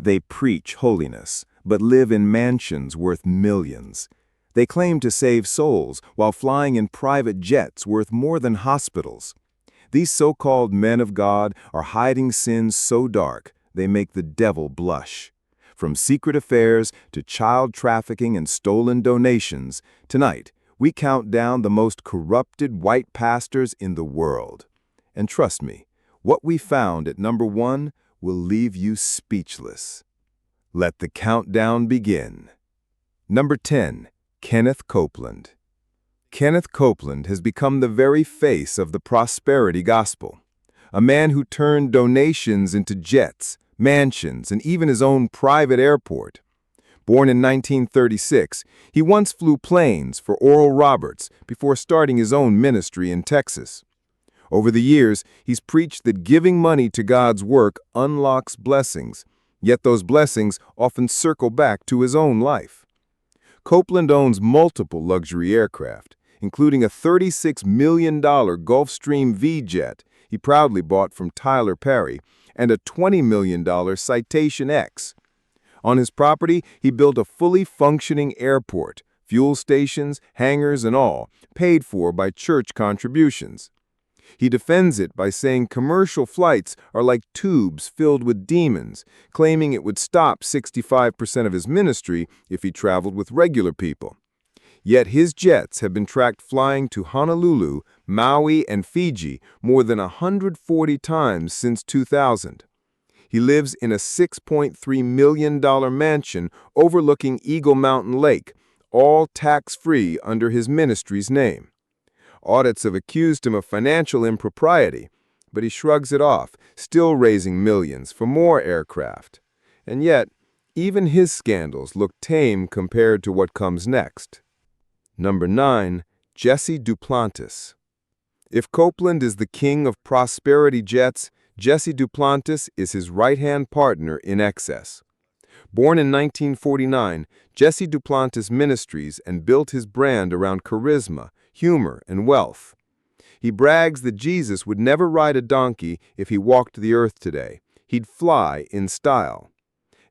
They preach holiness, but live in mansions worth millions. They claim to save souls while flying in private jets worth more than hospitals. These so-called men of God are hiding sins so dark they make the devil blush. From secret affairs to child trafficking and stolen donations, tonight we count down the most corrupted white pastors in the world. And trust me, what we found at number 1 will leave you speechless. Let the countdown begin. Number 10. Kenneth Copeland. Kenneth Copeland has become the very face of the prosperity gospel. A man who turned donations into jets, mansions, and even his own private airport. Born in 1936, he once flew planes for Oral Roberts before starting his own ministry in Texas. Over the years, he's preached that giving money to God's work unlocks blessings, yet those blessings often circle back to his own life. Copeland owns multiple luxury aircraft, including a $36 million Gulfstream V-jet he proudly bought from Tyler Perry and a $20 million Citation X. On his property, he built a fully functioning airport, fuel stations, hangars, and all, paid for by church contributions. He defends it by saying commercial flights are like tubes filled with demons, claiming it would stop 65% of his ministry if he traveled with regular people. Yet his jets have been tracked flying to Honolulu, Maui, and Fiji more than 140 times since 2000. He lives in a $6.3 million mansion overlooking Eagle Mountain Lake, all tax-free under his ministry's name. Audits have accused him of financial impropriety, but he shrugs it off, still raising millions for more aircraft. And yet, even his scandals look tame compared to what comes next. Number 9. Jesse Duplantis. If Copeland is the king of prosperity jets, Jesse Duplantis is his right-hand partner in excess. Born in 1949, Jesse Duplantis ministries and built his brand around charisma, humor, and wealth. He brags that Jesus would never ride a donkey if he walked the earth today. He'd fly in style.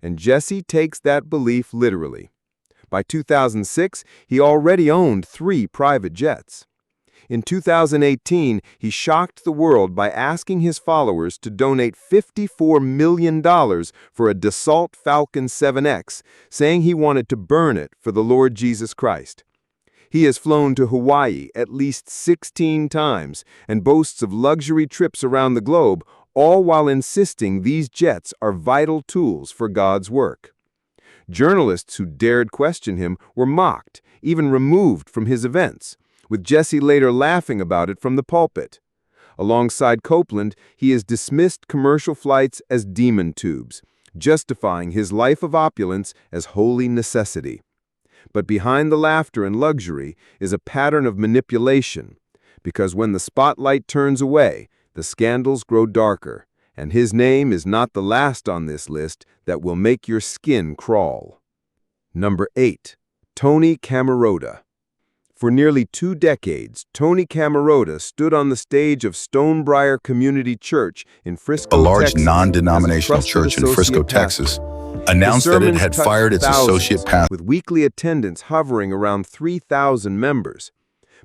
And Jesse takes that belief literally. By 2006, he already owned 3 private jets. In 2018, he shocked the world by asking his followers to donate $54 million for a Dassault Falcon 7X, saying he wanted to burn it for the Lord Jesus Christ. He has flown to Hawaii at least 16 times and boasts of luxury trips around the globe, all while insisting these jets are vital tools for God's work. Journalists who dared question him were mocked, even removed from his events, with Jesse later laughing about it from the pulpit. Alongside Copeland, he has dismissed commercial flights as demon tubes, justifying his life of opulence as holy necessity. But behind the laughter and luxury is a pattern of manipulation, because when the spotlight turns away, the scandals grow darker, and his name is not the last on this list that will make your skin crawl. Number 8. Tony Camarota. For nearly 2 decades, Tony Camarota stood on the stage of Stonebriar Community Church in Frisco, Texas. A large non-denominational church in Frisco, Texas, announced that it had fired its associate pastor, with weekly attendance hovering around 3,000 members.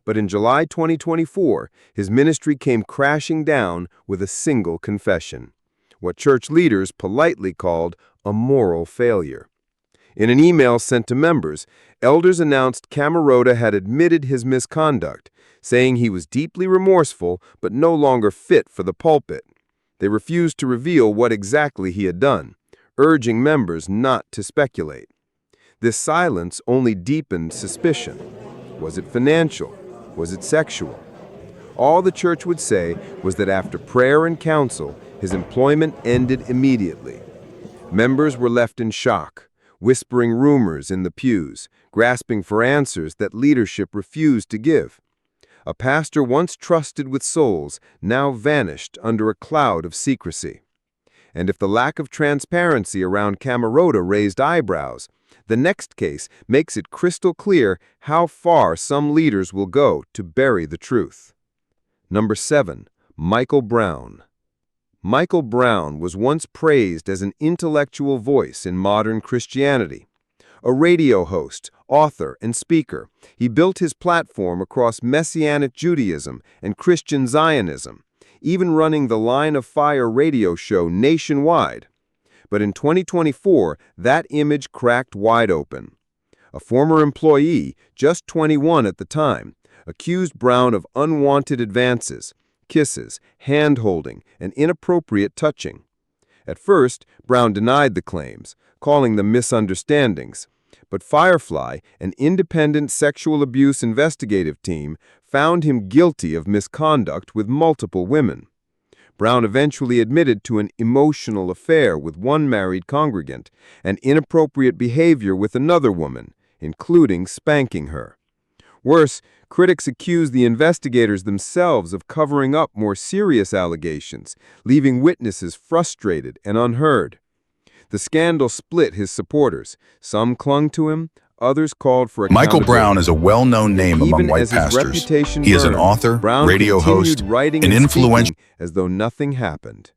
But in July 2024, his ministry came crashing down with a single confession, what church leaders politely called a moral failure. In an email sent to members, elders announced Camarota had admitted his misconduct, saying he was deeply remorseful but no longer fit for the pulpit. They refused to reveal what exactly he had done, urging members not to speculate. This silence only deepened suspicion. Was it financial? Was it sexual? All the church would say was that after prayer and counsel, his employment ended immediately. Members were left in shock, whispering rumors in the pews, grasping for answers that leadership refused to give. A pastor once trusted with souls now vanished under a cloud of secrecy. And if the lack of transparency around Camarota raised eyebrows, the next case makes it crystal clear how far some leaders will go to bury the truth. Number 7. Michael Brown. Michael Brown was once praised as an intellectual voice in modern Christianity. A radio host, author, and speaker, he built his platform across Messianic Judaism and Christian Zionism, even running the Line of Fire radio show nationwide. But in 2024, that image cracked wide open. A former employee, just 21 at the time, accused Brown of unwanted advances, kisses, hand-holding, and inappropriate touching. At first, Brown denied the claims, calling them misunderstandings. But Firefly, an independent sexual abuse investigative team, found him guilty of misconduct with multiple women. Brown eventually admitted to an emotional affair with one married congregant and inappropriate behavior with another woman, including spanking her. Worse, critics accused the investigators themselves of covering up more serious allegations, leaving witnesses frustrated and unheard. The scandal split his supporters. Some clung to him, others called for accountability. Michael Brown is a well-known name among white pastors. He is an author, radio host, and influential, as though nothing happened.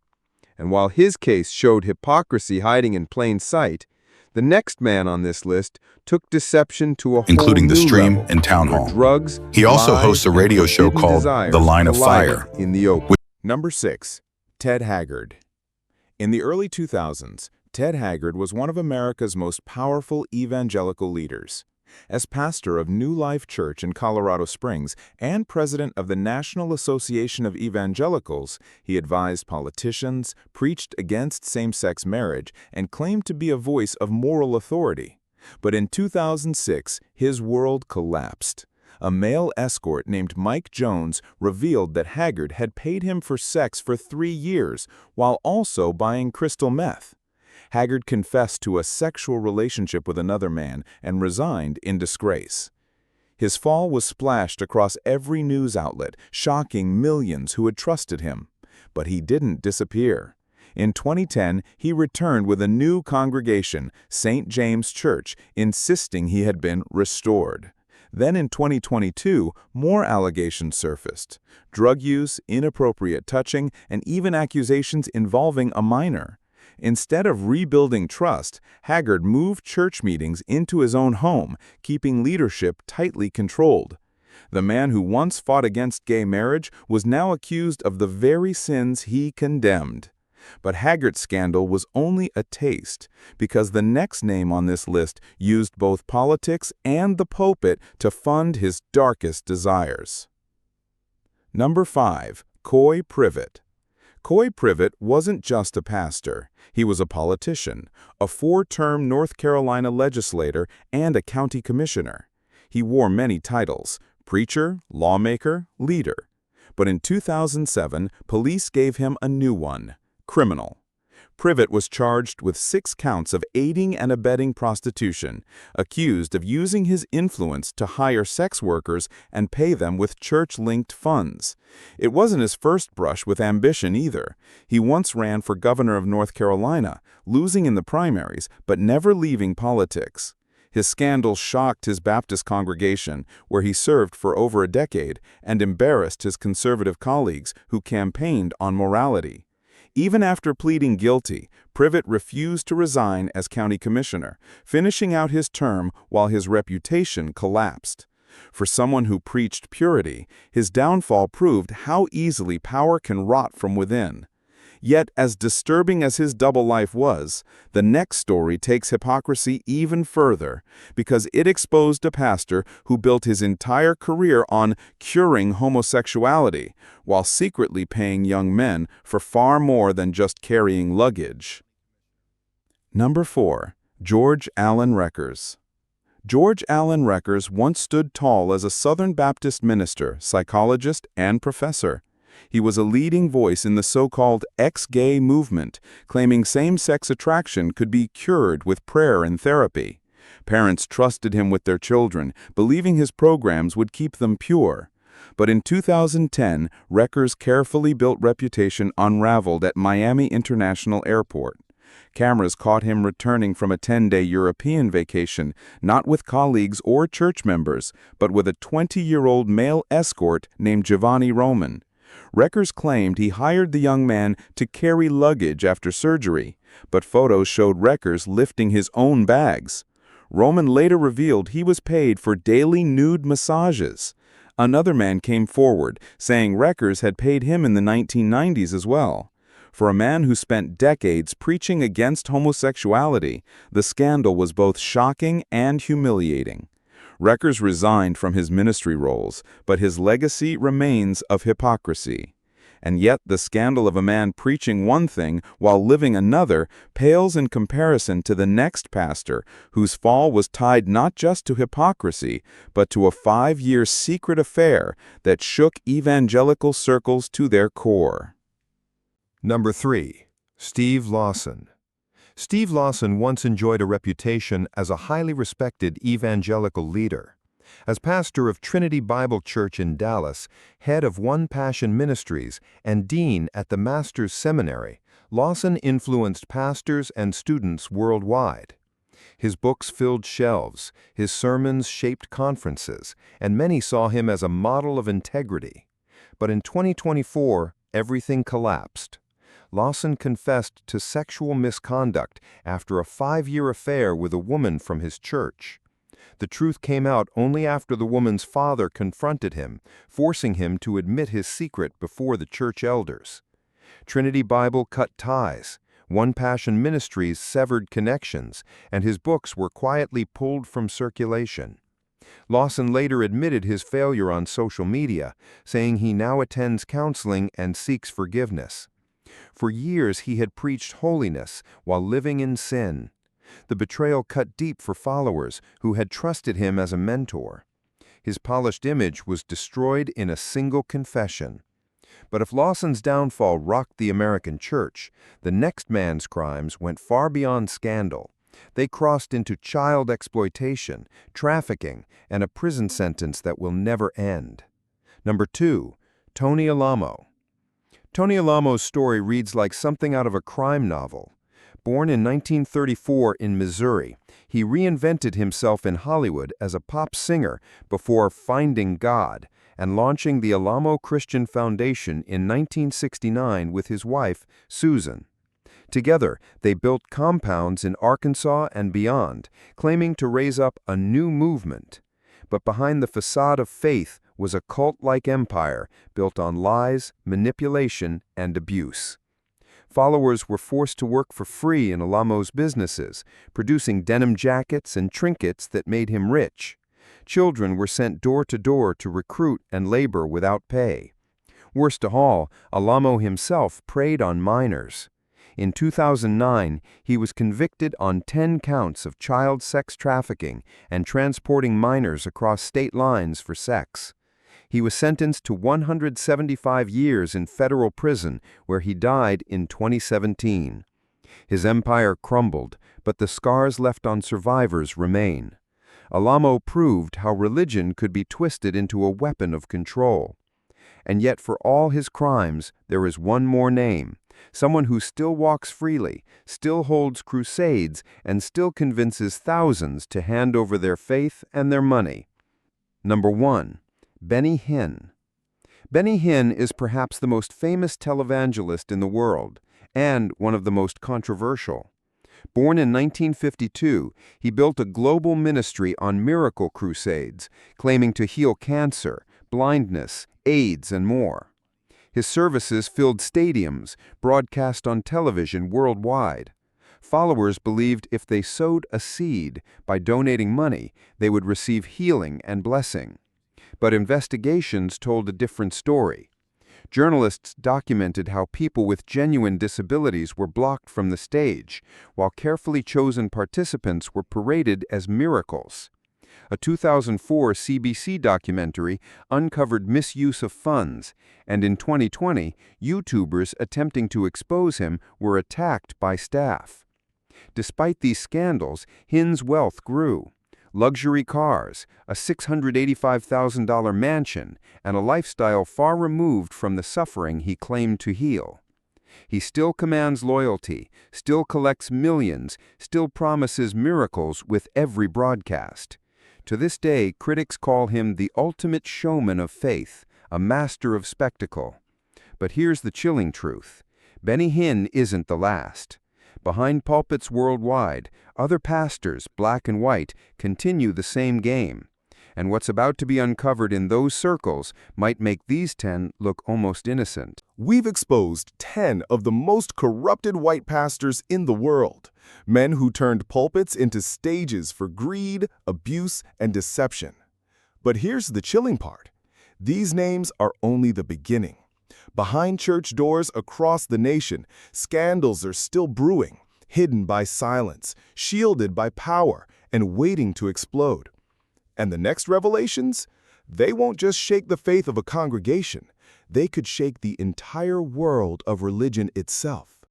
And while his case showed hypocrisy hiding in plain sight, the next man on this list took deception to a whole including the new Stream level, and Town where Hall. Drugs, He also lies, hosts a radio show hidden called desires The Line of collided Fire. in the open. Number 6. Ted Haggard. In the early 2000s, Ted Haggard was one of America's most powerful evangelical leaders. As pastor of New Life Church in Colorado Springs and president of the National Association of Evangelicals, he advised politicians, preached against same-sex marriage, and claimed to be a voice of moral authority. But in 2006, his world collapsed. A male escort named Mike Jones revealed that Haggard had paid him for sex for 3 years while also buying crystal meth. Haggard confessed to a sexual relationship with another man and resigned in disgrace. His fall was splashed across every news outlet, shocking millions who had trusted him. But he didn't disappear. In 2010, he returned with a new congregation, St. James Church, insisting he had been restored. Then in 2022, more allegations surfaced: drug use, inappropriate touching, and even accusations involving a minor. Instead of rebuilding trust, Haggard moved church meetings into his own home, keeping leadership tightly controlled. The man who once fought against gay marriage was now accused of the very sins he condemned. But Haggard's scandal was only a taste, because the next name on this list used both politics and the pulpit to fund his darkest desires. Number 5. Coy Privette. Coy Privette wasn't just a pastor. He was a politician, a 4-term North Carolina legislator, and a county commissioner. He wore many titles: preacher, lawmaker, leader. But in 2007, police gave him a new one: criminal. Privette was charged with 6 counts of aiding and abetting prostitution, accused of using his influence to hire sex workers and pay them with church-linked funds. It wasn't his first brush with ambition either. He once ran for governor of North Carolina, losing in the primaries, but never leaving politics. His scandal shocked his Baptist congregation, where he served for over a decade, and embarrassed his conservative colleagues who campaigned on morality. Even after pleading guilty, Privette refused to resign as county commissioner, finishing out his term while his reputation collapsed. For someone who preached purity, his downfall proved how easily power can rot from within. Yet, as disturbing as his double life was, the next story takes hypocrisy even further, because it exposed a pastor who built his entire career on curing homosexuality, while secretly paying young men for far more than just carrying luggage. Number 4. George Allen Rekers. George Allen Rekers once stood tall as a Southern Baptist minister, psychologist, and professor. He was a leading voice in the so-called ex-gay movement, claiming same-sex attraction could be cured with prayer and therapy. Parents trusted him with their children, believing his programs would keep them pure. But in 2010, Rekers' carefully built reputation unraveled at Miami International Airport. Cameras caught him returning from a 10-day European vacation, not with colleagues or church members, but with a 20-year-old male escort named Giovanni Roman. Rekers claimed he hired the young man to carry luggage after surgery, but photos showed Rekers lifting his own bags. Roman later revealed he was paid for daily nude massages. Another man came forward, saying Rekers had paid him in the 1990s as well. For a man who spent decades preaching against homosexuality, the scandal was both shocking and humiliating. Rekers resigned from his ministry roles, but his legacy remains of hypocrisy. And yet the scandal of a man preaching one thing while living another pales in comparison to the next pastor, whose fall was tied not just to hypocrisy, but to a 5-year secret affair that shook evangelical circles to their core. Number 3. Steve Lawson. Steve Lawson once enjoyed a reputation as a highly respected evangelical leader. As pastor of Trinity Bible Church in Dallas, head of One Passion Ministries, and dean at the Master's Seminary, Lawson influenced pastors and students worldwide. His books filled shelves, his sermons shaped conferences, and many saw him as a model of integrity. But in 2024, everything collapsed. Lawson confessed to sexual misconduct after a 5-year affair with a woman from his church. The truth came out only after the woman's father confronted him, forcing him to admit his secret before the church elders. Trinity Bible cut ties, One Passion Ministries severed connections, and his books were quietly pulled from circulation. Lawson later admitted his failure on social media, saying he now attends counseling and seeks forgiveness. For years he had preached holiness while living in sin. The betrayal cut deep for followers who had trusted him as a mentor. His polished image was destroyed in a single confession. But if Lawson's downfall rocked the American church, the next man's crimes went far beyond scandal. They crossed into child exploitation, trafficking, and a prison sentence that will never end. Number 2. Tony Alamo. Tony Alamo's story reads like something out of a crime novel. Born in 1934 in Missouri, he reinvented himself in Hollywood as a pop singer before finding God and launching the Alamo Christian Foundation in 1969 with his wife, Susan. Together, they built compounds in Arkansas and beyond, claiming to raise up a new movement. But behind the facade of faith was a cult-like empire built on lies, manipulation, and abuse. Followers were forced to work for free in Alamo's businesses, producing denim jackets and trinkets that made him rich. Children were sent door to door to recruit and labor without pay. Worst of all, Alamo himself preyed on minors. In 2009, he was convicted on 10 counts of child sex trafficking and transporting minors across state lines for sex. He was sentenced to 175 years in federal prison, where he died in 2017. His empire crumbled, but the scars left on survivors remain. Alamo proved how religion could be twisted into a weapon of control. And yet for all his crimes, there is one more name, someone who still walks freely, still holds crusades, and still convinces thousands to hand over their faith and their money. Number 1. Benny Hinn. Benny Hinn is perhaps the most famous televangelist in the world, and one of the most controversial. Born in 1952, he built a global ministry on miracle crusades, claiming to heal cancer, blindness, AIDS, and more. His services filled stadiums, broadcast on television worldwide. Followers believed if they sowed a seed by donating money, they would receive healing and blessing. But investigations told a different story. Journalists documented how people with genuine disabilities were blocked from the stage, while carefully chosen participants were paraded as miracles. A 2004 CBC documentary uncovered misuse of funds, and in 2020, YouTubers attempting to expose him were attacked by staff. Despite these scandals, Hinn's wealth grew. Luxury cars, a $685,000 mansion, and a lifestyle far removed from the suffering he claimed to heal. He still commands loyalty, still collects millions, still promises miracles with every broadcast. To this day, critics call him the ultimate showman of faith, a master of spectacle. But here's the chilling truth. Benny Hinn isn't the last. Behind pulpits worldwide, other pastors, black and white, continue the same game. And what's about to be uncovered in those circles might make these 10 look almost innocent. We've exposed 10 of the most corrupted white pastors in the world, men who turned pulpits into stages for greed, abuse, and deception. But here's the chilling part. These names are only the beginning. Behind church doors across the nation, scandals are still brewing, hidden by silence, shielded by power, and waiting to explode. And the next revelations? They won't just shake the faith of a congregation. They could shake the entire world of religion itself.